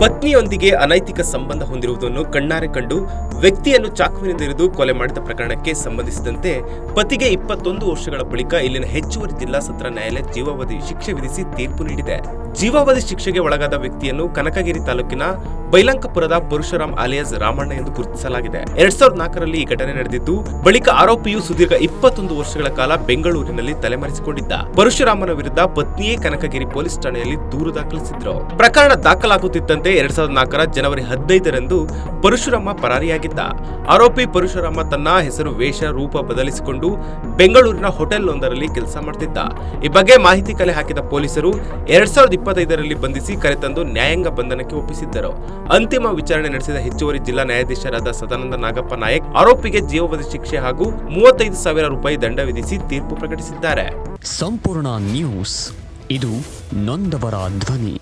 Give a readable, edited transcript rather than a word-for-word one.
ಪತ್ನಿಯೊಂದಿಗೆ ಅನೈತಿಕ ಸಂಬಂಧ ಹೊಂದಿರುವುದನ್ನು ಕಣ್ಣಾರೆ ಕಂಡು ವ್ಯಕ್ತಿಯನ್ನು ಚಾಕುವಿನಿಂದ ಇರಿದು ಕೊಲೆ ಮಾಡಿದ ಪ್ರಕರಣಕ್ಕೆ ಸಂಬಂಧಿಸಿದಂತೆ ಪತಿಗೆ 21 ವರ್ಷಗಳ ಬಳಿಕ ಇಲ್ಲಿನ ಹೆಚ್ಚುವರಿ ಜಿಲ್ಲಾ ಸತ್ರ ನ್ಯಾಯಾಲಯ ಜೀವಾವಧಿ ಶಿಕ್ಷೆ ವಿಧಿಸಿ ತೀರ್ಪು ನೀಡಿದೆ. ಜೀವಾವಧಿ ಶಿಕ್ಷೆಗೆ ಒಳಗಾದ ವ್ಯಕ್ತಿಯನ್ನು ಕನಕಗಿರಿ ತಾಲೂಕಿನ ಬೈಲಂಕಪುರದ ಪರಶುರಾಮ್ ಅಲಿಯಾಸ್ ರಾಮಣ್ಣ ಎಂದು ಗುರುತಿಸಲಾಗಿದೆ. 2004ರಲ್ಲಿ ಈ ಘಟನೆ ನಡೆದಿದ್ದು, ಬಳಿಕ ಆರೋಪಿಯು ಸುದೀರ್ಘ 21 ವರ್ಷಗಳ ಕಾಲ ಬೆಂಗಳೂರಿನಲ್ಲಿ ತಲೆಮರೆಸಿಕೊಂಡಿದ್ದ. ಪರಶುರಾಮನ ವಿರುದ್ಧ ಪತ್ನಿಯೇ ಕನಕಗಿರಿ ಪೊಲೀಸ್ ಠಾಣೆಯಲ್ಲಿ ದೂರು ದಾಖಲಿಸಿದ್ರು. ಪ್ರಕರಣ ದಾಖಲಾಗುತ್ತಿದ್ದಂತೆ 2004ರ ಜನವರಿ 15ರಂದು ಪರಶುರಾಮ ಪರಾರಿಯಾಗಿದ್ದ. ಆರೋಪಿ ಪರಶುರಾಮ ತನ್ನ ಹೆಸರು, ವೇಷ, ರೂಪ ಬದಲಿಸಿಕೊಂಡು ಬೆಂಗಳೂರಿನ ಹೋಟೆಲ್ ಒಂದರಲ್ಲಿ ಕೆಲಸ ಮಾಡ್ತಿದ್ದ. ಈ ಬಗ್ಗೆ ಮಾಹಿತಿ ಕಲೆ ಹಾಕಿದ ಪೊಲೀಸರು 2025ರಲ್ಲಿ ಬಂಧಿಸಿ ಕರೆತಂದು ನ್ಯಾಯಾಂಗ ಬಂಧನಕ್ಕೆ ಒಪ್ಪಿಸಿದ್ದರು. ಅಂತಿಮ ವಿಚಾರಣೆ ನಡೆಸಿದ ಹೆಚ್ಚುವರಿ ಜಿಲ್ಲಾ ನ್ಯಾಯಾಧೀಶರಾದ ಸದಾನಂದ ನಾಗಪ್ಪ ನಾಯಕ್ ಆರೋಪಿಗೆ ಜೀವಾವಧಿ ಶಿಕ್ಷೆ ಹಾಗೂ 35,000 ರೂಪಾಯಿ ದಂಡ ವಿಧಿಸಿ ತೀರ್ಪು ಪ್ರಕಟಿಸಿದ್ದಾರೆ. ಸಂಪೂರ್ಣ ನ್ಯೂಸ್, ಇದು ನೊಂದವರ ಧ್ವನಿ.